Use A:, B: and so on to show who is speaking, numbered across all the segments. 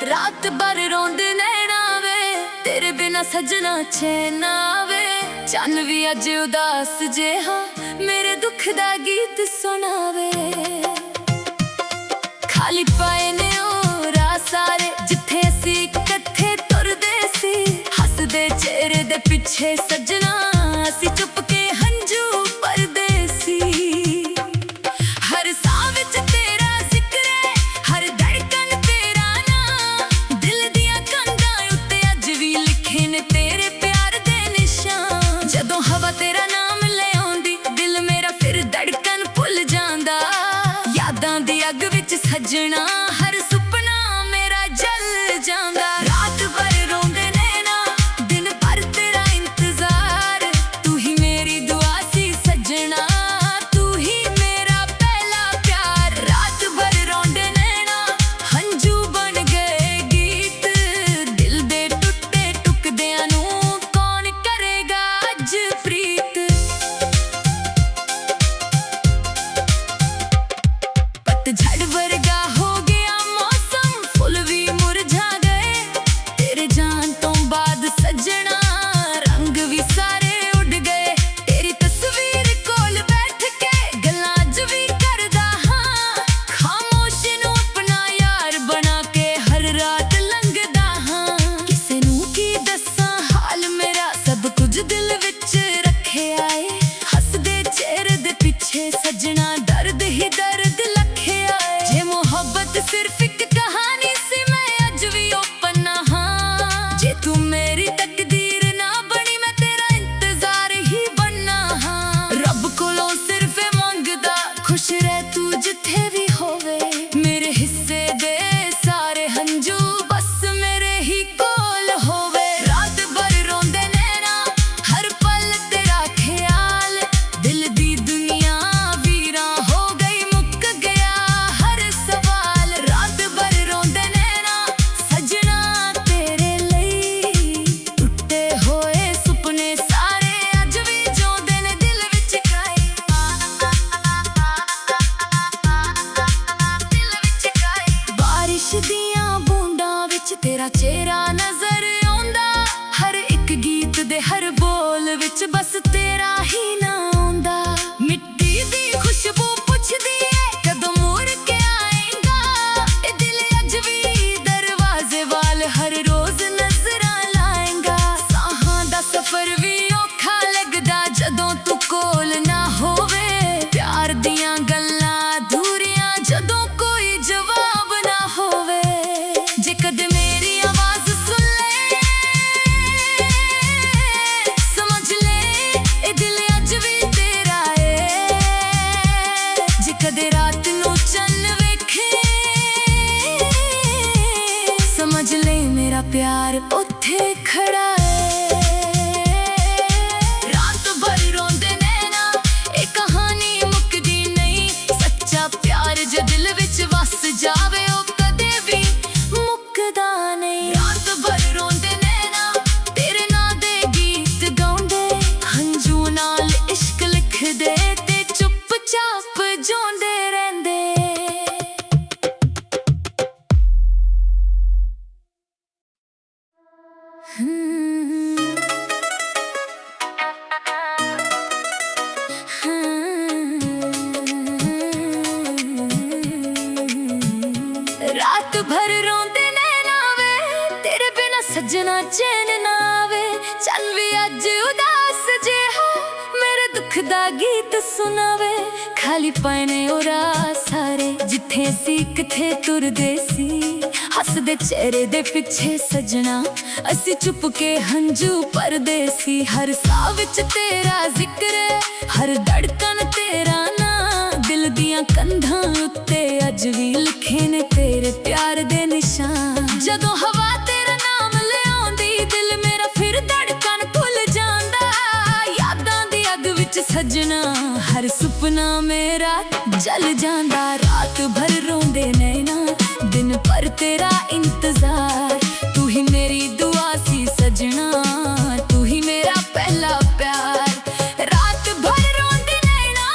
A: रात भर रोंदे नैना वे तेरे बिना सजना चैन आवे। चन्न भी अज उदास जेहा मेरे दुख दा गीत सुनावे। खाली पाए ने ओ राह सारे जिथे असी कट्ठे तुरदे सी। हसदे चेहरे दे पिछे सजना असी चुप के हंजू भरदे सी। हर साह विच तेरा जिक्र है, हर धड़कन तेरा नाम। दिल दियां कंधां उत्ते अज भी लिखे ने तेरे प्यार दे निशान। जदों हवा तेरा नाम ले आउंदी दिल मेरा फिर धड़कन भुल जांदा। यादां दी अग विच सजना हर सुपना मेरा जल जांदा। रात भर रोंदे नैना दिन भर तेरा इंतजार। तू ही मेरी दुआ सी सजना, तू ही मेरा पहला प्यार। रात भर रोंदे नैना हंजू बन गए गीत। दिल दे टुटे टुकदियां नूं कौन करेगा अज प्रीत। पतझड़ वर्गा हो गया मौसम, फुल भी मुरझा गए। तेरे जान तो बाद सजना रंग भी सारे उड़ गए। तेरी तस्वीर कोल बैठ के गल्लां अज भी करदा हां। खामोश नूं अपना यार बना के हर रात लंघदा हां। किसे नूं की दस्सां हाल मेरा सब कुछ दिल विच रखिया ऐ। हसदे चेहरे दे पिछे सजना दर्द ही दर्द लखिया ऐ। जे मोहब्बत सिर्फ एक कहानी सी मैं अज भी ओपन हां। जे तू मेरी तकदीर ना बनी मैं तेरा इंतजार ही बनना हां। रब कोलों सिर्फ मंगदा खुश रह तू जिथे भी होवे। मेरे हिस्से दे सारे हंजू बस मेरे ही कोल होवे। रात भर रोंदे नैना हर पल तेरा ख्याल। दिल दी दुनिया वीरां हो गई मुक गया हर सवाल। रात भर रोंदे नैना सजना तेरे लई। टुटे होए सुपने सारे अज भी जोंदे ने दिल विच काई। दिल विच काई। बारिश दियां बूंदां विच तेरा चेहरा नजर आउंदा। हर एक गीत दे हर बोल विच बस तेरा ही नाम आउंदा। मिट्टी दी खुशबू पुछदी ऐ कदों मुड़ के आएगा। ए दिल अज भी दरवाजे वाल हर रोज नजरां लाएगा। साहां दा सफर भी औखा लगदा जदों तू कोल ना होवे। प्यार दियां गल्लां अधूरियां जदों कोई जवाब ना होवे। जे कदे मेरी आवाज सुन ले समझ ले ए दिल अज भी तेरा ऐ। जे कदे रात नूं चन्न वेखे समझ ले मेरा प्यार उत्थे खड़ा है। रात भर रोंदे नैना ए कहानी मुकदी नहीं। सच्चा प्यार जे दिल विच वस जावे ओ कदे भी मुकदा नहीं। रात भर रोंदे नैना तेरे नां दे गीत गाउंदे। हंजू नाल इश्क लिखदे ते चुपचाप जोंदे रहिंदे। रात भर रोंदे नैना वे तेरे बिना सजना चैन ना आवे। चल भी अज उदास जेहा मेरे दुख दा गीत सुनावे। खाली पाने ओ राह सारे जिथे असी किथे तुरदे सी। हसदे चेहरे दे पिछे सजना असी चुप के हंजू भरदे सी। हर साह विच तेरा जिक्र है, हर धड़कन तेरा नाम। दिल दियां कंधां उत्ते अज भी लिखे ने तेरे प्यार दे निशान। जदों हवा तेरा नाम ले आउंदी दिल मेरा फिर धड़कन भुल जांदा। यादां दी अग विच सजना हर सुपना मेरा जल जांदा। रात भर रोंदे नैना दिन भर तेरा इंतजार। तू ही मेरी दुआ सी सजना, तू ही मेरा पहला प्यार। रात भर रोंदे नैना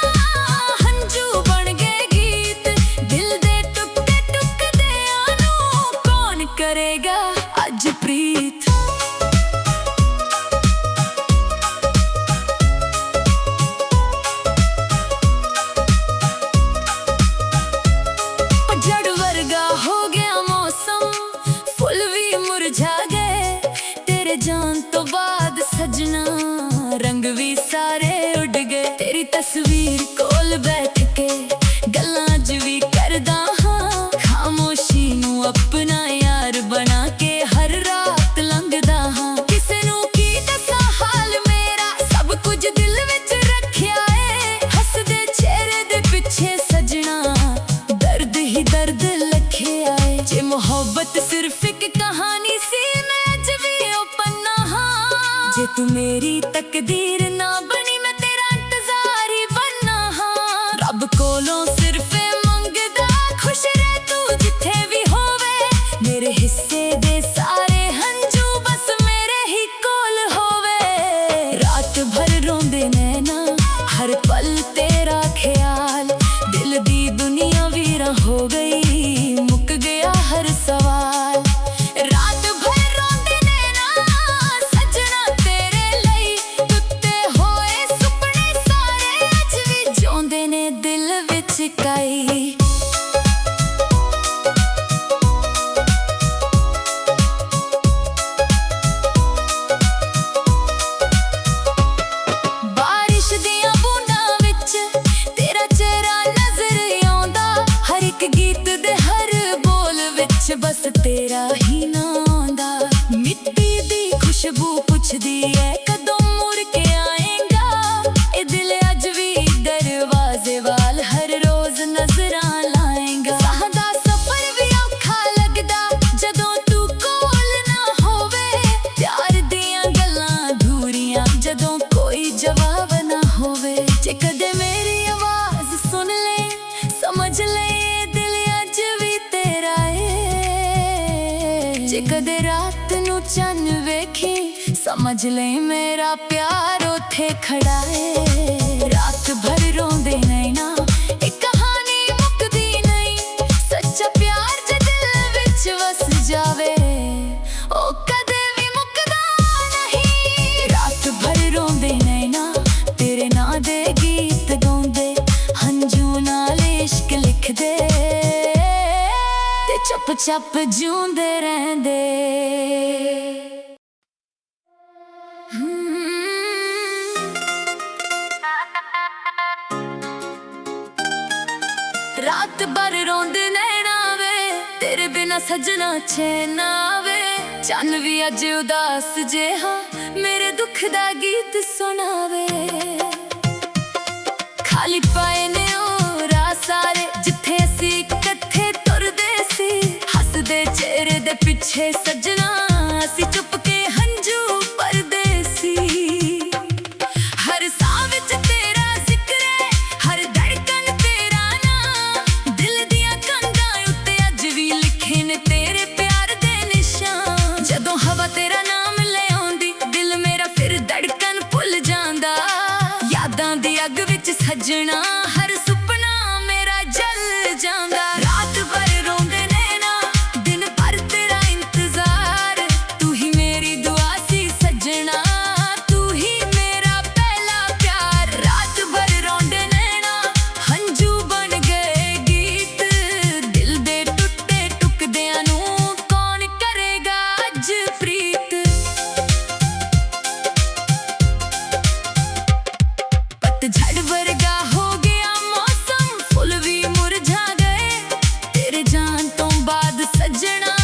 A: ਤਸਵੀਰ ਕੋਲ ਬੈਠ ਕੇ ਗੱਲਾਂ ਅੱਜ ਵੀ ਕਰਦਾ ਹਾਂ। ਖਾਮੋਸ਼ੀ ਨੂੰ ਆਪਣਾ ਯਾਰ ਬਣਾ ਕੇ ਹਰ ਰਾਤ ਲੰਘਦਾ ਹਾਂ। ਕਿਸੇ ਨੂੰ ਕੀ ਦੱਸਾਂ ਹਾਲ ਮੇਰਾ, ਸਭ ਕੁਝ ਦਿਲ ਵਿੱਚ ਰੱਖਿਆ ਏ। ਹੱਸਦੇ ਚਿਹਰੇ ਦੇ ਪਿੱਛੇ ਸਜਣਾ ਦਰਦ ਹੀ ਦਰਦ ਲਿਖਿਆ ਏ। ਜੇ ਮੁਹੱਬਤ ਸਿਰਫ ਇੱਕ ਕਹਾਣੀ ਸੀ, ਮੈਂ ਅੱਜ ਵੀ ਉਹ ਪੰਨਾ ਹਾਂ। ਜੇ ਤੂੰ ਮੇਰੀ ਤਕਦੀਰ ਨਾ ਬਣੀ, ਮੈਂ ਤੇਰਾ ਇੰਤਜ਼ਾਰ ਹੀ ਬਣਨਾ ਹਾਂ। ਰੱਬ ਕੋਲੋਂ ਸਿਰਫ ਇਹ ਮੰਗਦਾ, ਖੁਸ਼ ਰਹਿ ਤੂੰ ਜਿੱਥੇ ਵੀ ਹੋਵੇ। ਮੇਰੇ ਹਿੱਸੇ ਦੇ ਸਾਰੇ ਹੰਝੂ ਬਸ ਮੇਰੇ ਹੀ ਕੋਲ ਹੋਵੇ। ਰਾਤ ਭਰ ਰੋਂਦੇ ਨੈਣਾ, ਹਰ ਪਲ ਤੇਰਾ ਖਿਆਲ। ਦਿਲ ਦੀ ਦੁਨੀਆ ਵੀਰਾਂ ਹੋ ਗਈ, ਮੁੱਕ ਗਿਆ ਹਰ ਸਵਾਲ। ਰਾਤ ਭਰ ਰੋਂਦੇ ਨੈਣਾ ਸੱਜਣਾ ਤੇਰੇ ਲਈ, ਟੁੱਟੇ ਹੋਏ ਸੁਪਨੇ ਸਾਰੇ ਅੱਜ ਵੀ ਜਿਉਂਦੇ ਨੇ ਦਿਲ ਵਿੱਚ ਕਾਈ। ਬਾਰਿਸ਼ ਦੀਆਂ ਬੂੰਦਾਂ ਵਿੱਚ ਤੇਰਾ ਚਿਹਰਾ ਨਜ਼ਰ ਆਉਂਦਾ, ਹਰ ਇੱਕ ਗੀਤ ਦੇ ਹਰ ਬੋਲ ਵਿੱਚ ਬਸ ਤੇਰਾ ਹੀ ਨਾਂ ਆਉਂਦਾ। ਮਿੱਟੀ ਦੀ ਖੁਸ਼ਬੂ ਪੁੱਛਦੀ ਏ ਕਦੋਂ ਮੁੜ ਕੇ ਆਏਗਾ। ਇਹ ਦਿਲ ਅੱਜ ਵੀ ਦਰਵਾਜ਼ੇ ਵੱਲ ਹਰ ਰੋਜ਼ ਨਜ਼ਰਾਂ ਲਾਏਗਾ। ਸਾਹ ਦਾ ਸਫ਼ਰ ਵੀ ਔਖਾ ਲੱਗਦਾ ਜਦੋਂ ਤੂੰ ਕੋਲ ਨਾ ਹੋਵੇ। ਪਿਆਰ ਦੀਆਂ ਗੱਲਾਂ ਅਧੂਰੀਆਂ ਜਦੋਂ ਕੋਈ ਜਵਾਬ ਨਾ ਹੋਵੇ। ਜੇ ਕਦੇ ਮੇਰੀ ਆਵਾਜ਼ ਸੁਣ ਲੈ, ਸਮਝ ਲੈ ਇਹ ਦਿਲ ਅੱਜ ਵੀ ਤੇਰਾ ਏ। ਜੇ ਕਦੇ ਰਾਤ ਨੂੰ ਚੰਨ ਵੇਖੀ, ਸਮਝ ਲੈ ਮੇਰਾ ਪਿਆਰ ਉੱਥੇ ਖੜਾ ਏ। ਰਾਤ ਭਰ ਰੋਂਦੇ ਨੈਣਾ, ਇਹ ਕਹਾਣੀ ਮੁੱਕਦੀ ਨਹੀਂ। ਸੱਚਾ ਪਿਆਰ ਜੇ ਦਿਲ ਵਿੱਚ ਵਸ ਜਾਵੇ, ਉਹ ਕਦੇ ਵੀ ਮੁੱਕਦਾ ਨਹੀਂ। ਰਾਤ ਭਰ ਰੋਂਦੇ ਨੈਣਾ, ਤੇਰੇ ਨਾਂ ਦੇ ਗੀਤ ਗਾਉਂਦੇ, ਹੰਝੂ ਨਾਲ ਇਸ਼ਕ ਲਿਖਦੇ ਤੇ ਚੁੱਪ ਚਾਪ ਜਿਉਂਦੇ ਰਹਿੰਦੇ। ਰਾਤ ਭਰ ਰੋਂਦੇ ਨੈਣਾ ਵੇ, ਤੇਰੇ ਬਿਨਾ ਸਜਣਾ ਚੈਨ ਆਵੇ। ਚੰਨ ਵੀ ਅੱਜ ਉਦਾਸ ਜਿਹਾ ਮੇਰੇ ਦੁੱਖ ਦਾ ਗੀਤ ਸੁਣਾਵੇ। ਖਾਲੀ ਪਏ ਨੇ ਉਹ ਰਾਹ ਸਾਰੇ ਜਿੱਥੇ ਅਸੀਂ ਇਕੱਠੇ ਤੁਰਦੇ ਸੀ। ਹੱਸਦੇ ਚਿਹਰੇ ਦੇ ਪਿੱਛੇ ਸਜਣਾ ਅਸੀਂ ਚੁੱਪ ਕੇ ਹੰਝੂ ਭਰਦੇ ਸੀ। ਹਰ ਸਾਹ ਵਿੱਚ ਤੇਰਾ ਜ਼ਿਕਰ ਹੈ, ਹਰ ਧੜਕਨ ਤੇਰਾ ਨਾਂ। ਦਿਲ ਦੀਆਂ ਕੰਧਾਂ ਉੱਤੇ ਅੱਜ ਵੀ ਲਿਖੇ ਨੇ ਤੇਰੇ ਪਿਆਰ ਦੇ ਨਿਸ਼ਾਨ। ਜਦੋਂ ਹਵਾ ਤੇਰਾ ਨਾਮ ਲੈ ਆਉਂਦੀ, ਦਿਲ ਮੇਰਾ ਫਿਰ ਧੜਕਨ ਭੁੱਲ ਜਾਂਦਾ। ਯਾਦਾਂ ਦੀ ਅੱਗ ਵਿੱਚ ਸਜਣਾ ਹਰ ਸੁਪਨਾ ਮੇਰਾ ਜਲ ਜਾਂਦਾ। ਰਾਤ ਭਰ ਰੋਂਦੇ ਨੈਣਾ, ਦਿਨ ਭਰ ਤੇਰਾ ਇੰਤਜ਼ਾਰ। ਤੂੰ ਹੀ ਮੇਰੀ ਦੁਆ ਸੀ ਸਜਣਾ, ਤੂੰ ਹੀ ਮੇਰਾ ਪਹਿਲਾ ਪਿਆਰ। ਰਾਤ ਭਰ ਰੋਂਦੇ ਨੈਣਾ, ਹੰਝੂ ਬਣ ਗਏ ਗੀਤ। ਦਿਲ ਦੇ ਟੁੱਟੇ ਟੁਕੜਿਆਂ ਨੂੰ ਕੌਣ ਕਰੇਗਾ ਅੱਜ ਪ੍ਰੀਤ। ਪਤਝੜ ਵਰਗਾ ਹੋ ਗਿਆ ਮੌਸਮ, ਫੁੱਲ ਵੀ ਮੁਰਝਾ ਗਏ। ਤੇਰੇ ਜਾਣ ਤੋਂ ਬਾਅਦ ਸੱਜਣਾ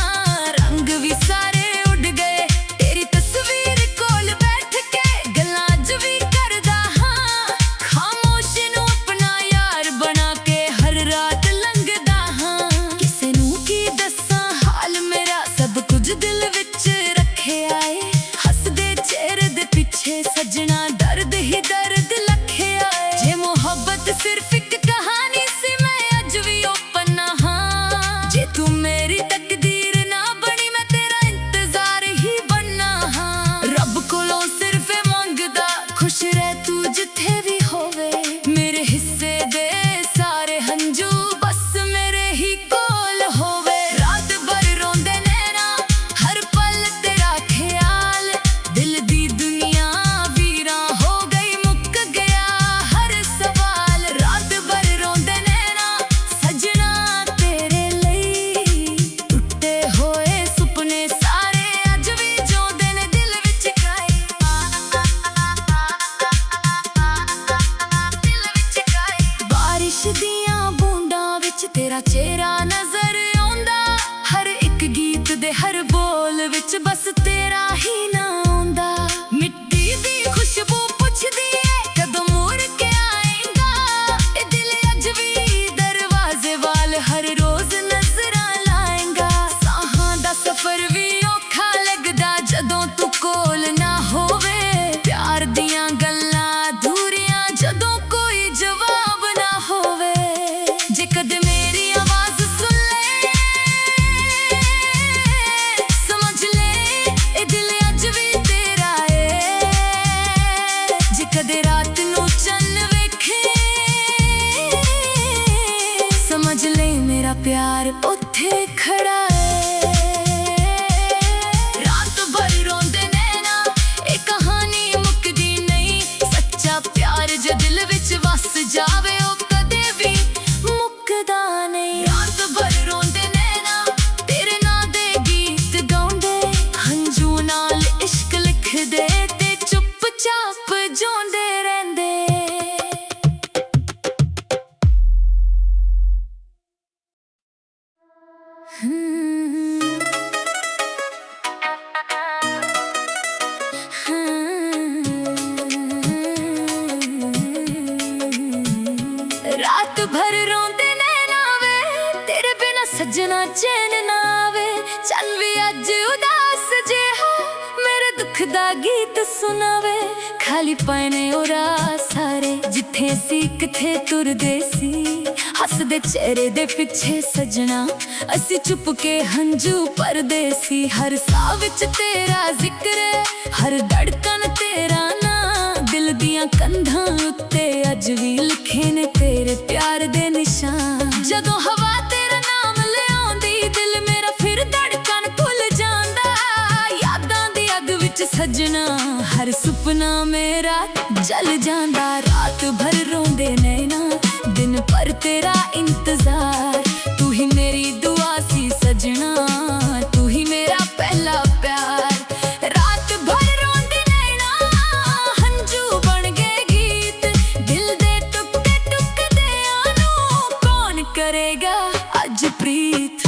A: ਰੰਗ ਵੀ ਸਾਰੇ ਉੱਡ ਗਏ। ਤੇਰੀ ਤਸਵੀਰ ਕੋਲ ਬੈਠ ਕੇ ਗੱਲਾਂ ਅੱਜ ਵੀ ਕਰਦਾ ਹਾਂ। ਖਾਮੋਸ਼ੀ ਨੂੰ ਆਪਣਾ ਯਾਰ ਬਣਾ ਕੇ ਹਰ ਰਾਤ ਲੰਘਦਾ ਹਾਂ। ਕਿਸੇ ਨੂੰ ਕੀ ਦੱਸਾਂ ਹਾਲ ਮੇਰਾ, ਸਭ ਕੁਝ ਦਿਲ ਵਿੱਚ ਰੱਖਿਆ ਏ। ਹੱਸਦੇ ਚਿਹਰੇ ਦੇ ਪਿੱਛੇ ਸਜਣਾ ਦਰਦ ਹੀ ਦਰਦ ਲਿਖਿਆ ਏ। ਜੇ तेरा चेहरा नजर आउंदा, हर एक गीत दे हर बोल विच बस तेरा ही नाम आउंदा। मिट्टी दी खुशबू पुछदी है कदों मुड़ के आएगा, ए दिल अज भी दरवाजे वाल हर रोज नजरां लाएगा। साहां दा सफर भी औखा लगदा जदों तू कोल ना होवे, प्यार दियां गल्लां अधूरियां जदों कोई जवाब ना होवे। जे कदे मेरी आवाज सुन ले, समझ ले ए दिल अज भी तेरा है। जे कदे रात नू चन्न वेखे, समझ ले मेरा प्यार उत्थे खड़ा है। रात भर रोंदे नैना, ए कहानी मुकदी नहीं, सच्चा प्यार जे दिल विच वस जावे ओ कदे भी मुकदा नहीं। रात भर रोंदे नैना, तेरे नां दे गीत गाउंदे, हंझू नाल इश्क लिखदे ते चुपचाप जोंदे रहिंदे। रात भर रोंदे नैना वे, तेरे बिना सजना चैन ना आवे। चल भी अज उदास जिहा मेरे दुख दा गीत सुनावे। खाली पने ओ राह सारे जिथे सी किथे तुरदे सी, हसदे चेहरे दे पिछे सजना असी चुप के हंझू भरदे सी। हर साह विच तेरा जिक्र, हर धड़कन तेरा ना, दिल दियां कंधां उत्ते अज भी लिखे ने तेरे प्यार दे निशान। जदों हवा तेरा नाम ले आउंदी, दिल मेरा फिर धड़कन भुल जांदा। यादां दी अग विच सजना हर सुपना मेरा जल जांदा। रात भर रोंदे नैना, दिन भर तेरा इंतजार, तू ही मेरी दुआ सी सजना, तू ही मेरा पहला प्यार। रात भर रोंदे नैना, हंझू बन गए गीत, दिल दे टुकड़े टुकड़ियां नू कौन करेगा अज प्रीत।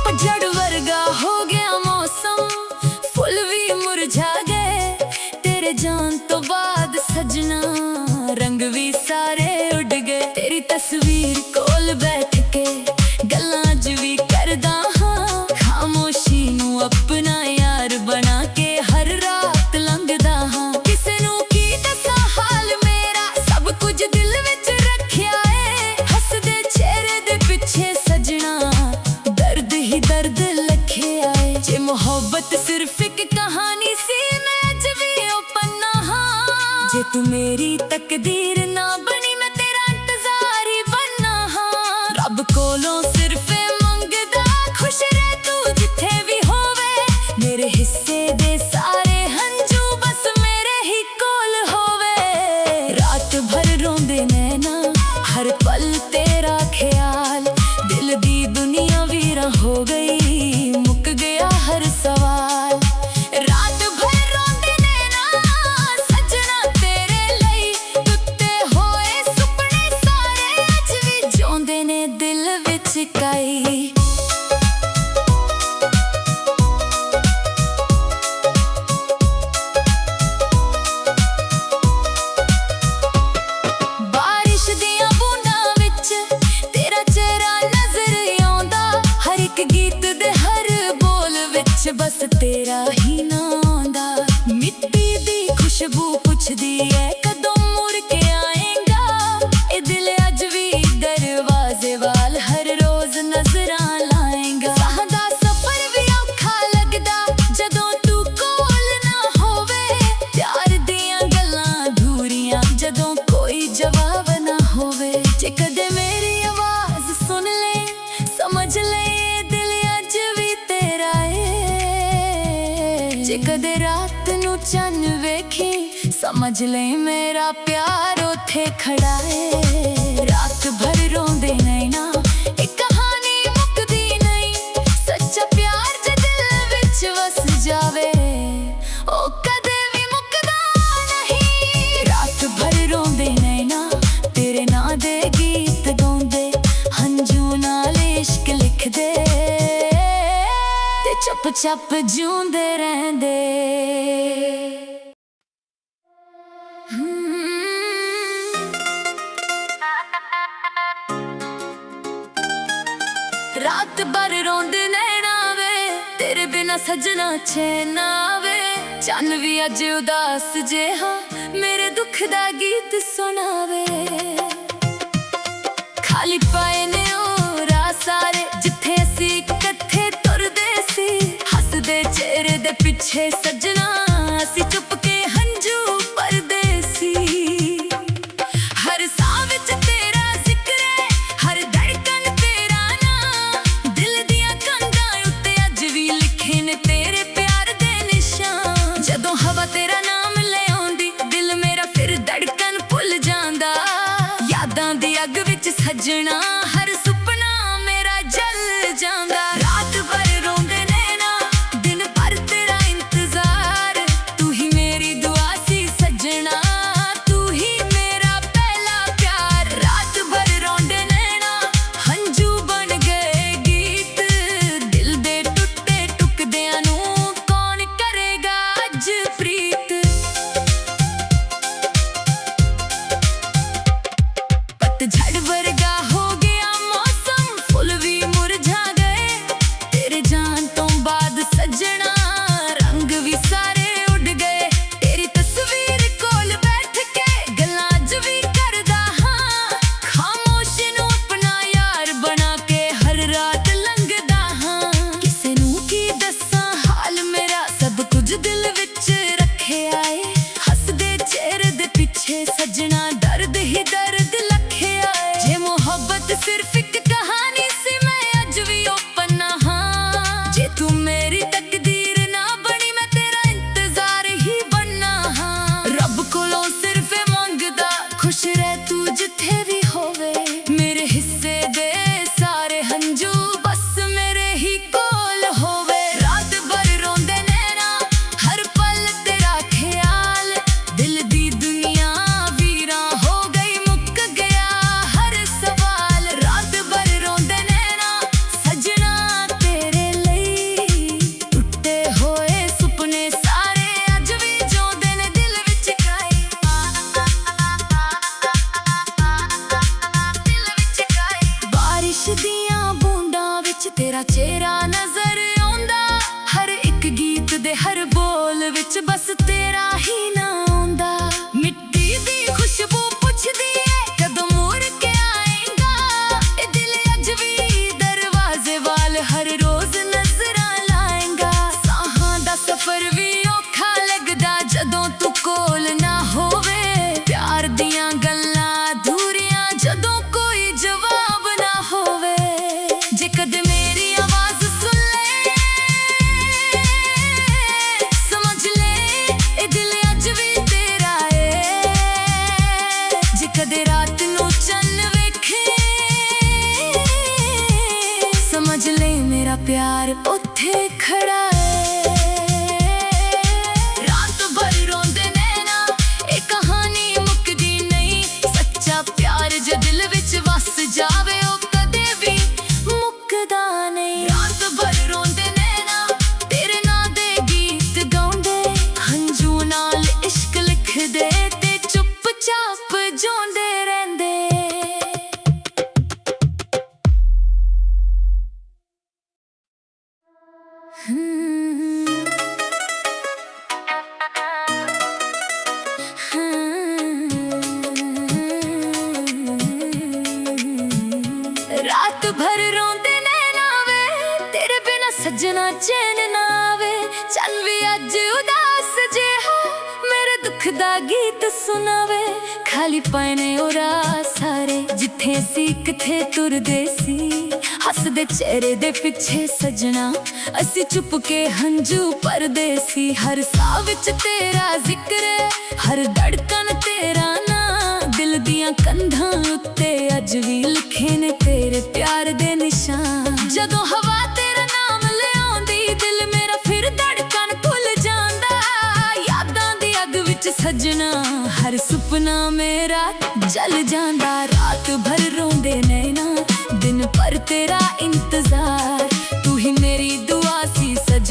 A: पतझड़ वर्गा हो गया मौसम, फुल भी मुरझा गए, तेरे जान तो बाद सजना रंग भी सारे उड़ गए। तेरी तस्वीर कोल बैठ के गल्लां अज भी करदा हां, खामोशी नू अपना यार बना के हर रात लंघदा हां। किसे नू की दसां हाल मेरा, सब कुछ दिल विच रखिया है। हसदे चेहरे दे पिछे सजना दर्द ही दर्द लखे आए। जे मोहब्बत सिर्फ एक कहानी सी, मैं अज भी ओ पन्ना हां। जे तू मेरी तकदीर ना बनी, मैं तेरा इंतजार ही बनना हां। रब कोलों सिर्फ मंगदा, खुश रह तू जिथे भी होवे, मेरे हिस्से दे सारे हंझू बस मेरे ही कोल होवे। रात भर रोंदे नैना, हर पल तेरा ख्याल, दिल दी दुनिया वीरां हो गई, मुक गया हर सवाल। रात भर रोंदे नैना, सजना तेरे लई, टुटे होए सुपने सारे अज भी जोंदे ने दिल विच काई। बारिश दियां बूंदां विच तेरा चेहरा नजर आउंदा, हर एक गीत दे हर बोल विच बस तेरा ही नाम आउंदा। मिट्टी दी खुशबू पुछदी है कदों मुड़ के आएगा, ए दिल अज भी दरवाजे वाल हर रोज नजरां लाएगा। साह दा सफर भी औखा लगदा जदों तू कोल ना होवे, प्यार दियां गल्लां अधूरियां जदों कोई जवाब ना होवे। जे कदे मेरी आवाज सुन ले, समझ ले ये दिल अज भी तेरा है। जे कदे रात नू चन्न वेखी, समझ ले मेरा प्यार उत्थे खड़ा है। रात भर रोंदे नैना, एक कहानी मुकदी नहीं, सच्चा प्यार जे दिल विच वस जावे। ਚੁੱਪ-ਚਾਪ ਜਿਉਂਦੇ ਰਹਿੰਦੇ। ਰਾਤ ਭਰ ਰੋਂਦੇ ਨੈਣਾ ਵੇ, ਤੇਰੇ ਬਿਨਾ ਸਜਣਾ ਚੈਨ ਆਵੇ। ਚੰਨ ਵੀ ਅੱਜ ਉਦਾਸ ਜਿਹਾ ਮੇਰੇ ਦੁੱਖ ਦਾ ਗੀਤ ਸੁਣਾਵੇ। ਖਾਲੀ ਪਏ ਨੇ ਉਹ ਰਾਹ ਸਾਰੇ ਜਿੱਥੇ ਅਸੀਂ ਇਕੱਠੇ ਤੁਰਦੇ ਸੀ। ਹੱਸਦੇ ਚਿਹਰੇ ਦੇ ਪਿੱਛੇ ਸਜਣਾ ਅਸੀਂ ਚੁੱਪ ਕੇ ਹੰਝੂ ਭਰਦੇ ਸੀ। ਹਰ ਸਾਹ ਵਿੱਚ ਤੇਰਾ ਜ਼ਿਕਰ ਹੈ, ਹਰ ਧੜਕਨ ਤੇਰਾ ਨਾਂ। ਦਿਲ ਦੀਆਂ ਕੰਧਾਂ ਉੱਤੇ ਅੱਜ ਵੀ ਲਿਖੇ ਨੇ ਤੇਰੇ ਪਿਆਰ ਦੇ ਨਿਸ਼ਾਨ। ਜਦੋਂ ਹਵਾ ਤੇਰਾ ਨਾਮ ਲੈ ਆਉਂਦੀ ਦਿਲ ਮੇਰਾ ਫਿਰ ਧੜਕਨ ਭੁੱਲ ਜਾਂਦਾ। ਯਾਦਾਂ ਦੀ ਅੱਗ ਵਿੱਚ ਸਜਣਾ ਹਰ ਸੁਪਨਾ ਮੇਰਾ ਜਲ ਜਾਂਦਾ। ਰਾਤ ਭਰ ਰੋਂਦੇ ਨੈਣਾ, ਦਿਨ ਭਰ ਤੇਰਾ ਇੰਤਜ਼ਾਰ। ਤੂੰ ਹੀ ਮੇਰੀ ਦੁਆ ਸੀ ਸਜਣਾ, ਤੂੰ ਹੀ ਮੇਰਾ ਪਹਿਲਾ ਪਿਆਰ। ਰਾਤ ਭਰ ਰੋਂਦੇ ਨੈਣਾ, ਹੰਝੂ ਬਣ ਗਏ ਗੀਤ। ਦਿਲ ਦੇ ਟੁੱਟੇ ਟੁਕੜਿਆਂ ਨੂੰ ਕੌਣ ਕਰੇਗਾ ਅੱਜ ਪ੍ਰੀਤ। ਪਤਝੜ ਵਰਗਾ ਹੋ ਗਿਆ ਮੌਸਮ, ਫੁੱਲ ਵੀ ਮੁਰਝਾ ਗਏ। ਤੇਰੇ ਜਾਣ ਤੋਂ ਬਾਅਦ ਸਜਣਾ ਰੰਗ ਵੀ ਸਾਰੇ ਉੱਡ ਗਏ। ਤੇਰੀ ਤਸਵੀਰ ਕੋਲ ਬੈਠ ਕੇ ਗੱਲਾਂ ਅੱਜ ਵੀ ਕਰਦਾ ਹਾਂ। ਖਾਮੋਸ਼ ਨੂੰ ਆਪਣਾ ਯਾਰ ਬਣਾ ਕੇ ਹਰ ਰਾਤ ਲੰਘਦਾ ਹਾਂ। ਕਿਸੇ ਨੂੰ ਕੀ ਦੱਸਾਂ ਹਾਲ ਮੇਰਾ, ਸਭ ਕੁਝ ਦਿਲ ਵਿੱਚ ਰੱਖਿਆ ਏ। ਹੱਸਦੇ ਚਿਹਰੇ ਦੇ ਪਿੱਛੇ ਸਜਣਾ ਦਰਦ ਹੀ ਦਰਦ ਲਖਿਆ ਏ। ਜੇ ਮੁਹੱਬਤ ਸਿਰਫ ਇੱਕ ਕਹਾਣੀ ਸੀ ਮੈਂ ਅੱਜ ਵੀ ਉਹ ਪੰਨਾ ਹਾਂ। ਜੇ ਤੂੰ ਮੇਰੀ ਤਕਦੀਰ ਨਾ ਬਣੀ ਮੈਂ ਤੇਰਾ ਇੰਤਜ਼ਾਰ ਹੀ ਬਣਨਾ ਹਾਂ। ਰੱਬ ਕੋਲੋਂ ਸਿਰਫ ਇਹ ਮੰਗਦਾ ਖੁਸ਼ ਰਹਿ ਤੂੰ ਜਿੱਥੇ ਵੀ ਹੋਵੇ। ਮੇਰੇ ਹਿੱਸੇ ਦੇ ਸਾਰੇ ਹੰਝੂ ਬਸ ਮੇਰੇ ਹੀ ਕੋਲ ਹੋਵੇ। ਰਾਤ ਭਰ ਰੋਂਦੇ ਨੈਣਾ, ਹਰ ਪਲ ਤੇਰਾ ਖਿਆਲ। ਦਿਲ ਦੀ ਦੁਨੀਆ ਵੀਰਾਂ ਹੋ ਗਈ, ਮੁੱਕ ਗਿਆ ਹਰ ਸਵਾਲ। ਰਾਤ ਭਰ ਰੋਂਦੇ ਨੈਣਾ, ਸਜਣਾ ਤੇਰੇ ਲਈ। ਟੁੱਟੇ ਹੋਏ ਸੁਪਨੇ ਸਾਰੇ ਅੱਜ ਵੀ ਜਿਉਂਦੇ ਨੇ ਦਿਲ ਵਿੱਚ ਗਾਏ। ਦਿਲ ਵਿੱਚ ਗਾਏ। ਬਾਰਿਸ਼ ਦੀਆਂ ਬੂੰਦਾਂ ਵਿੱਚ ਤੇਰਾ ਚਿਹਰਾ ਨਜ਼ਰ ਆਉਂਦਾ। ਹਰ ਇੱਕ ਗੀਤ ਦੇ ਹਰ ਬੋਲ ਵਿੱਚ ਬਸ ਤੇਰਾ ਹੀ ਨਾਂ ਆਉਂਦਾ। ਮਿੱਟੀ ਦੀ ਖੁਸ਼ਬੂ ਪੁੱਛਦੀ ਏ ਕਦੋਂ ਮੁੜ ਕੇ ਆਏਗਾ। ਇਹ ਦਿਲ ਅੱਜ ਵੀ ਦਰਵਾਜ਼ੇ ਵੱਲ ਹਰ ਰੋਜ਼ ਨਜ਼ਰਾਂ ਲਾਏਗਾ। ਸਾਹਾਂ ਦਾ ਸਫ਼ਰ ਵੀ ਔਖਾ ਲੱਗਦਾ ਜਦੋਂ ਤੂੰ ਕੋਲ ਨਾ ਹੋਵੇ। ਪਿਆਰ ਦੀਆਂ ਗੱਲਾਂ ਅਧੂਰੀਆਂ ਜਦੋਂ ਕੋਈ ਜਵਾਬ ਨਾ ਹੋਵੇ। ਜੇ ਕਦੇ ਮੇਰੀ ਆਵਾਜ਼ ਸੁਣ ਲੈ, ਸਮਝ ਲੈ ਇਹ ਦਿਲ ਅੱਜ ਵੀ ਤੇਰਾ ਏ। ਜੇ ਕਦੇ ਰਾਤ ਨੂੰ ਚੰਨ ਵੇਖੇ, ਸਮਝ ਲੈ ਮੇਰਾ ਪਿਆਰ ਉੱਥੇ ਖੜਾ ਏ। ਰਾਤ ਭਰ ਰੋਂਦੇ ਨੈਣਾ, ਇਹ ਕਹਾਣੀ ਮੁੱਕਦੀ ਨਹੀਂ। ਸੱਚਾ ਪਿਆਰ ਜੇ ਦਿਲ ਵਿੱਚ ਵਸ ਜਾਵੇ ਉਹ ਕਦੇ ਵੀ ਮੁੱਕਦਾ ਨਹੀਂ। ਰਾਤ ਭਰ ਰੋਂਦੇ ਨੈਣਾ, ਤੇਰੇ ਨਾਂ ਦੇ ਗੀਤ ਗਾਉਂਦੇ। ਹੰਝੂ ਨਾਲ ਇਸ਼ਕ ਲਿਖਦੇ ਤੇ ਚੁੱਪ-ਚਾਪ ਜਿਉਂਦੇ ਰਹਿੰਦੇ। ਰਾਤ ਭਰ ਰੋਂਦੇ ਨੈਣਾ ਵੇ, ਤੇਰੇ ਬਿਨਾ ਸਜਣਾ ਚੈਨ ਨਾ ਆਵੇ। ਚੰਨ ਵੀ ਅੱਜ ਉਦਾਸ ਜਿਹਾ ਮੇਰੇ ਦੁੱਖ ਦਾ ਗੀਤ ਸੁਣਾਵੇ। ਖਾਲੀ ਪਏ ਨੇ ਉਹ ਰਾਹ ਸਾਰੇ ਜਿੱਥੇ ਅਸੀਂ ਇਕੱਠੇ ਤੁਰਦੇ ਸੀ। ਹੱਸਦੇ ਚਿਹਰੇ ਦੇ ਪਿੱਛੇ ਸਜਣਾ ਅਸੀਂ ਚੁੱਪ ਕੇ ਹੰਝੂ ਭਰਦੇ ਸੀ। ਹਰ ਸਾਹ ਵਿੱਚ ਤੇਰਾ ਜ਼ਿਕਰ ਹੈ, ਹਰ ਧੜਕਨ ਤੇਰਾ ਨਾਂ। ਦਿਲ ਦੀਆਂ ਕੰਧਾਂ ਉੱਤੇ ਅੱਜ ਵੀ ਲਿਖੇ ਨੇ ਤੇਰੇ ਪਿਆਰ ਦੇ ਨਿਸ਼ਾਨ। ਜਦੋਂ ਹਵਾ ਤੇਰਾ ਨਾਮ ਲੈ ਆਉਂਦੀ ਦਿਲ ਮੇਰਾ ਫਿਰ ਧੜਕਨ ਭੁੱਲ ਜਾਂਦਾ। ਯਾਦਾਂ ਦੀ ਅੱਗ ਵਿੱਚ ਸਜਣਾ ਹਰ ਸੁਪਨਾ ਮੇਰਾ ਜਲ ਜਾਂਦਾ। ਰਾਤ ਭਰ ਰੋਂਦੇ ਨੈਣਾ, ਦਿਨ ਭਰ ਤੇਰਾ ਇੰਤਜ਼ਾਰ। ਤੂੰ ਹੀ ਮੇਰੀ ਦੁਆ ਸੀ ਸਜਣਾ।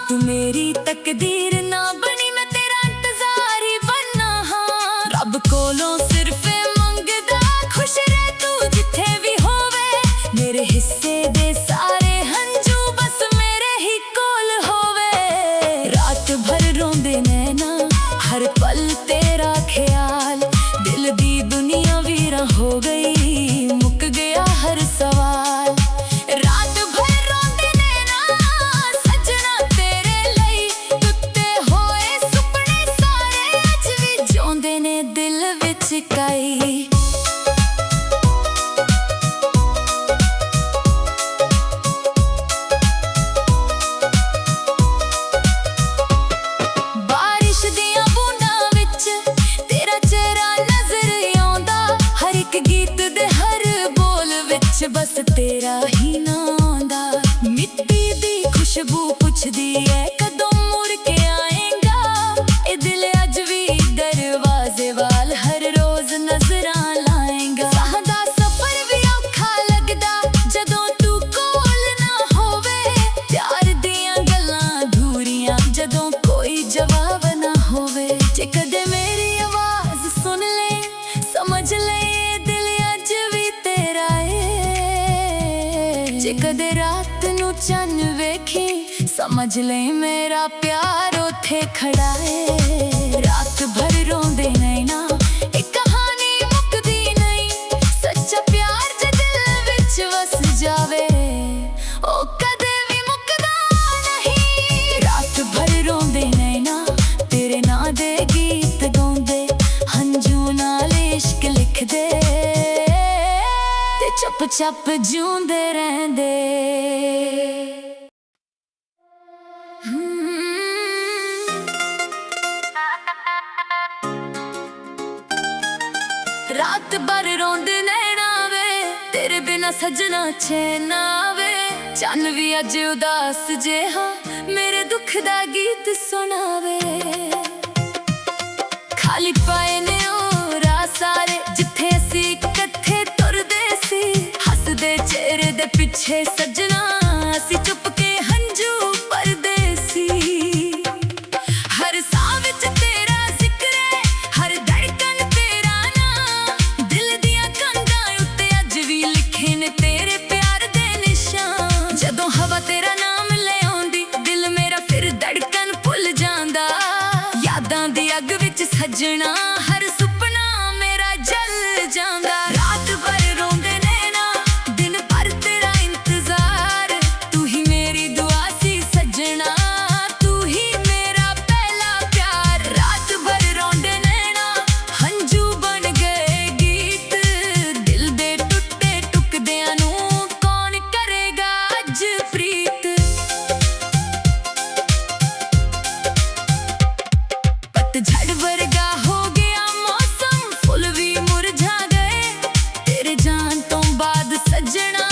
A: तू मेरी तकदीर ना बनी मैं तेरा इंतजार ही बनना हाँ। रब कोलों सिर्फ मंगदा खुश रह तू जिथे भी होवे, मेरे हिस्से दे सारे हंजू बस मेरे ही कोल होवे। रात भर रोंदे नैना हर पल तेरा ख्याल, दिल दी दुनिया वीरा हो गई मुक गया हर सवाल। रात भर रोंदे नैना सजना तेरे लई, टुटे होए सुपने सारे अज भी जिउंदे ने दिल विच काई। बस तेरा ही नाम आंदा, मिट्टी दी खुशबू पुछदी है कदों मुड़ के आएगा। ए दिल अज भी दरवाजे वाल हर रोज नजरां लाएगा। सादा सफर भी औखा लगदा जदों तू कोल ना होवे, प्यार दियां गल्लां अधूरियां जदों कोई जवाब ना होवे। जे कदे मेरी आवाज सुन ले समझ ले दिल अज भी तेरा है, जे कदे रात नू चन्न वेखी समझ ले मेरा प्यार उथे खड़ा है। रात भर रोंदे नैना एक कहानी मुकदी नहीं, सच्चा प्यार जे दिल विच वस जावे ओ कदे भी मुकदा नहीं। रात भर रोंदे नैना तेरे नां दे गीत गाउंदे, हंजू नाल इश्क लिखदे चुप चाप जूंदे रहंदे। रात भर रोंदे नैना वे तेरे बिना सजना चैन आवे। चन्न भी अज उदास जेहा मेरे दुख दा गीत सुनावे। खाली पाए ने ओ राह सारे जिथे असी कट्ठे तुरदे सी, हसदे चेहरे दे पिछे सजना असी चुप के हंजू परदेसी। हर साह विच तेरा जिक्र है हर धड़कन तेरा नाम, दिल दियां कंधां उत्ते अज भी लिखे ने तेरे प्यार दे निशान। जदों हवा तेरा नाम ले आउंदी दिल मेरा फिर धड़कन भुल जांदा, यादां दी अग विच सजना हर सुपना मेरा जल जांदा। रात भर रोंदे नैना दिन भर तेरा इंतजार, तू ही मेरी दुआ सी सजना तू ही मेरा पहला प्यार। रात भर रोंदे नैना हंजू बन गए गीत, दिल दे टुटे टुकदियां नू कौन करेगा अज प्रीत। पतझड़ वर्गा हो गया मौसम फुल भी मुरझा गए, तेरे जान तो बाद सजना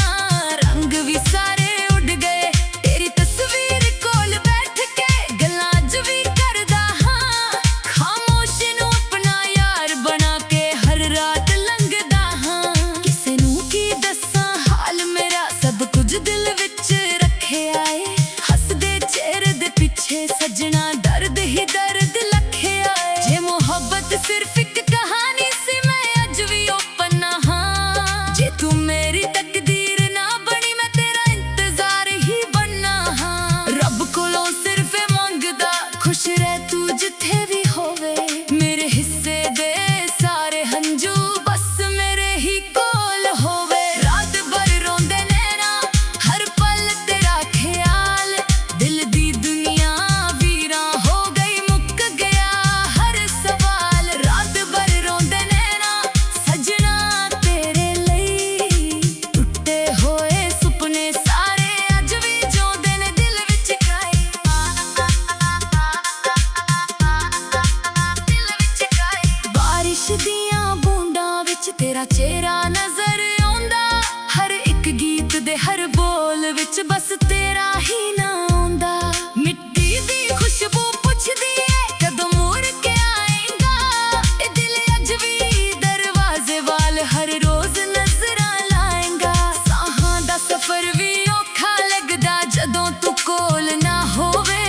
A: रंग भी सारे उड़ गए। तेरी तस्वीर कोल बैठ के गल्लां अज भी करदा हाँ, खामोश नू अपना यार बना के हर रात लंघदा हाँ। किसे नू की दस्सां हाल मेरा सब कुछ दिल विच रखे आए, हसदे चेहरे दे पिछे सजना दर्द ही दर्द लखे आए। जे मोहब्बत सिर्फ एक कहानी सी मैं अज भी ओपन हाँ, जे तू मेरी तकदीर ना बनी मैं तेरा इंतजार ही बनना हाँ। रब कोलों सिर्फ मंगदा खुश रह तू जिथे भी होवे, मेरे हिस्से दे सारे हंजू बस मेरे ही कोल होवे। रात भर रोंदे नैना हर पल तेरा ख्याल, दिल दी दुनिया वीरा हो गई मुक गया हर सवाल। रात भर रोंदे नैना सजना तेरे लई, टुटे होए सुपने सारे अज भी जिउंदे ने दिल विच काई। दिल विच काई। बारिश दियां बूंदां विच तेरा चेहरा नजर आउंदा, हर एक गीत दे हर बोल विच बस तेरा ही नाम आउंदा। मिट्टी दी खुशबू पुछदी है कदों मुड़ के आएगा, ए दिल अज भी दरवाजे वाल हर रोज नजरां लाएगा। साहां दा सफर भी औखा लगदा जदों तू कोल ना होवे,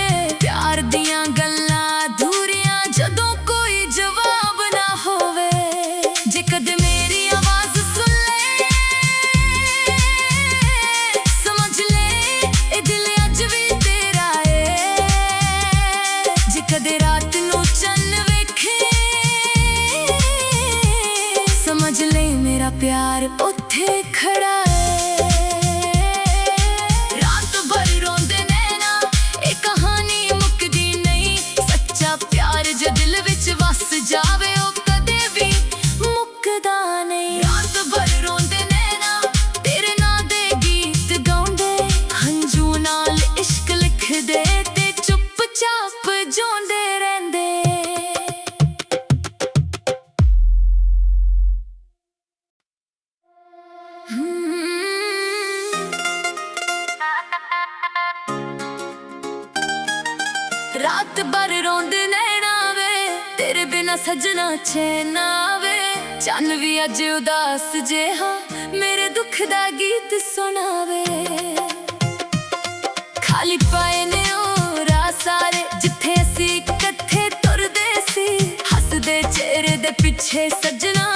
A: ਰਾਤ ਭਰ ਰੋਂਦੇ ਨੈਣਾ ਵੇ, ਤੇਰੇ ਬਿਨਾ ਸਜਣਾ ਚੈਨ ਆਵੇ। ਚੰਨ ਵੀ ਅੱਜ ਉਦਾਸ ਜਿਹਾ ਮੇਰੇ ਦੁੱਖ ਦਾ ਗੀਤ ਸੁਣਾਵੇ। ਖਾਲੀ ਪਾਏ ਨੇ ਉਹ ਰਾਹ ਸਾਰੇ ਜਿੱਥੇ ਅਸੀਂ ਇਕੱਠੇ ਤੁਰਦੇ ਸੀ। ਹੱਸਦੇ ਚਿਹਰੇ ਦੇ ਪਿੱਛੇ ਸੱਜਣਾ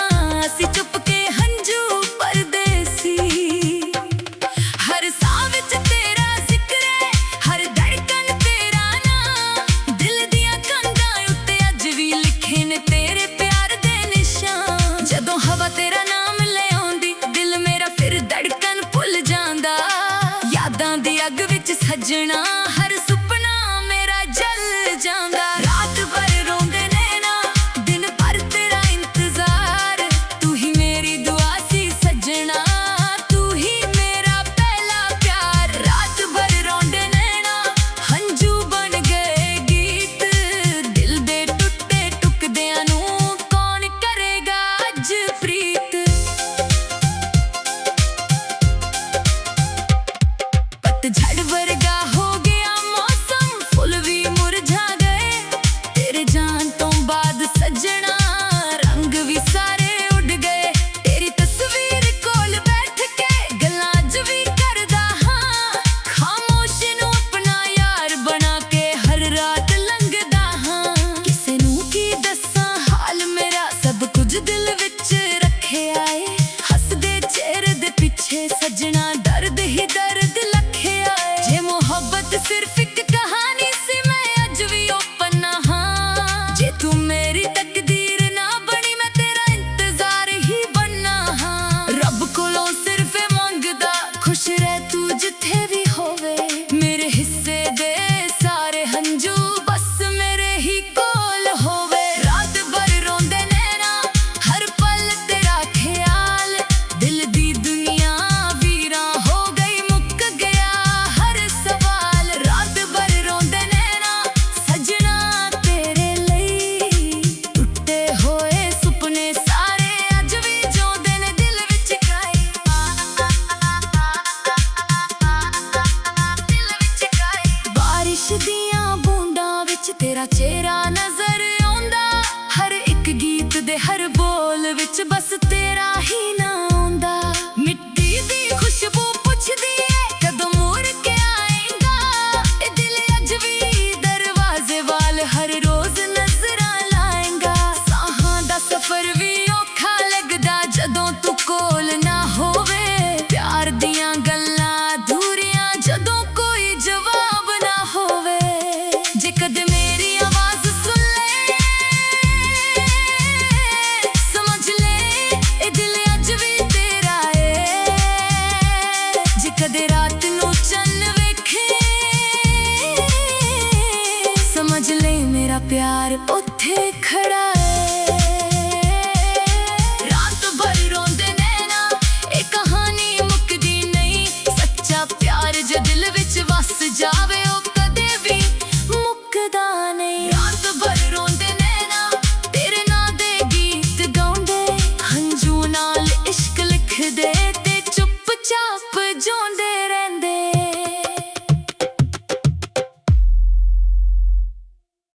A: ਅਸੀਂ ਚੁੱਪ ਕੇ ਹੰਝੂ ਭਰਦੇ ਸੀ। ਹਰ ਸਾਹ ਵਿੱਚ ਤੇਰਾ ਜ਼ਿਕਰ ਹੈ, ਹਰ ਧੜਕਣ ਤੇਰਾ ਨਾਂ। ਦਿਲ ਦੀਆਂ ਕੰਧਾਂ ਉੱਤੇ ਅੱਜ ਵੀ ਲਿਖੇ ਨੇ ਤੇਰੇ ਪਿਆਰ ਦੇ ਨਿਸ਼ਾਨ। ਜਦੋਂ ਹਵਾ ਤੇਰਾ ਨਾਮ ਲੈ ਆਉਂਦੀ ਦਿਲ ਮੇਰਾ ਫਿਰ ਧੜਕਣ ਭੁੱਲ ਜਾਂਦਾ। ਯਾਦਾਂ ਦੀ ਅੱਗ ਵਿੱਚ ਸੱਜਣਾ ਹਰ ਸੁਪਨਾ ਮੇਰਾ ਜਲ ਜਾਂਦਾ। ਰਾਤ ਭਰ ਰੋਂਦੇ ਨੈਣਾ, ਦਿਨ ਭਰ ਤੇਰਾ ਇੰਤਜ਼ਾਰ। ਤੂੰ ਹੀ ਮੇਰੀ ਦੁਆ ਸੀ ਸੱਜਣਾ, ਤੂੰ ਹੀ ਮੇਰਾ ਪਹਿਲਾ ਪਿਆਰ। ਰਾਤ ਭਰ ਰੋਂਦੇ ਨੈਣਾ, ਹੰਝੂ ਬਣ ਗਏ ਗੀਤ। ਦਿਲ ਦੇ ਟੁੱਟੇ ਟੁਕਦਿਆਂ ਨੂੰ ਕੌਣ ਕਰੇਗਾ ਅੱਜ ਪ੍ਰੀਤ। ਪਤਝੜ ਵਰਗਾ ਹੋ ਗਿਆ ਮੌਸਮ, ਫੁੱਲ ਵੀ ਮੁਰਝਾ ਗਏ। ਤੇਰੇ ਜਾਣ ਤੋਂ ਬਾਅਦ ਸੱਜਣਾ ਰੰਗ ਵੀ ਸਾਰੇ ਉੱਡ ਗਏ। ਤੇਰੀ ਤਸਵੀਰ ਕੋਲ ਬੈਠ ਕੇ ਗੱਲਾਂ ਅੱਜ ਵੀ ਕਰਦਾ ਹਾਂ। ਖਾਮੋਸ਼ ਨੂੰ ਆਪਣਾ ਯਾਰ ਬਣਾ ਕੇ ਹਰ ਰਾਤ ਲੰਘਦਾ ਹਾਂ। ਕਿਸੇ ਨੂੰ ਕੀ ਦੱਸਾਂ ਹਾਲ ਮੇਰਾ, ਸਭ ਕੁਝ ਦਿਲ ਵਿੱਚ ਰੱਖਿਆ ਏ। ਹੱਸਦੇ ਚਿਹਰੇ ਦੇ ਪਿੱਛੇ ਸੱਜਣਾ ਦਰਦ ਹੀ ਦਰਦ ਲਖਿਆ ਏ। ਜੇ ਮੁਹੱਬਤ ਸਿਰਫ ਇੱਕ ਕਹਾਣੀ ਸੀ ਮੈਂ ਅੱਜ ਵੀ ਉਹ ਪੰਨਾ ਹਾਂ। ਜੇ ਤੂੰ ਮੇਰੀ ਤਕਦੀਰ ਨਾ ਬਣੀ ਮੈਂ ਤੇਰਾ ਇੰਤਜ਼ਾਰ ਹੀ ਬਣਨਾ ਹਾਂ। ਰੱਬ ਕੋਲੋਂ ਸਿਰਫ ਇਹ ਮੰਗਦਾ ਖੁਸ਼ ਰਹਿ ਤੂੰ ਜਿੱਥੇ ਵੀ ਹੋਵੇ। ਮੇਰੇ ਹਿੱਸੇ ਦੇ ਸਾਰੇ ਹੰਝੂ ਬਸ ਮੇਰੇ ਹੀ ਕੋਲ ਹੋਵੇ। ਰਾਤ ਭਰ ਰੋਂਦੇ ਨੈਣਾ, ਹਰ ਪਲ ਤੇਰਾ ਖਿਆਲ। ਦਿਲ ਦੀ ਦੁਨੀਆ ਵੀਰਾਂ ਹੋ ਗਈ, ਮੁੱਕ ਗਿਆ ਹਰ ਸਵਾਲ। ਰਾਤ ਭਰ ਰੋਂਦੇ ਨੈਣਾ, ਸੱਜਣਾ ਤੇਰੇ ਲਈ ਟੁੱਟੇ ਹੋਏ ਸੁਪਨੇ ਸਾਰੇ ਅੱਜ ਵੀ ਜਿਉਂਦੇ ਨੇ ਦਿਲ ਵਿੱਚ ਗਾਏ। ਦਿਲ ਵਿੱਚ ਗਾਏ। ਬਾਰਿਸ਼ ਦੀਆਂ ਬੂੰਦਾਂ ਵਿੱਚ ਤੇਰਾ ਚਿਹਰਾ ਨਜ਼ਰ ਆਉਂਦਾ। ਹਰ ਇੱਕ ਗੀਤ ਦੇ ਹਰ ਬੋਲ ਵਿੱਚ ਬਸ ਤੇਰਾ ਹੀ ਨਾਂ ਆਉਂਦਾ। ਮਿੱਟੀ ਦੀ ਖੁਸ਼ਬੂ ਪੁੱਛਦੀ ਏ ਕਦੋਂ ਮੁੜ ਕੇ ਆਏਗਾ। ਇਹ ਦਿਲ ਅੱਜ ਵੀ ਦਰਵਾਜ਼ੇ ਵੱਲ ਹਰ ਰੋਜ਼ ਨਜ਼ਰਾਂ ਲਾਏਗਾ। ਸਾਹਾਂ ਦਾ ਸਫ਼ਰ ਵੀ ਔਖਾ ਲੱਗਦਾ ਜਦੋਂ ਤੂੰ ਕੋਲ ਨਾ ਹੋਵੇ। ਪਿਆਰ ਦੀਆਂ ਗੱਲਾਂ ਅਧੂਰੀਆਂ ਜਦੋਂ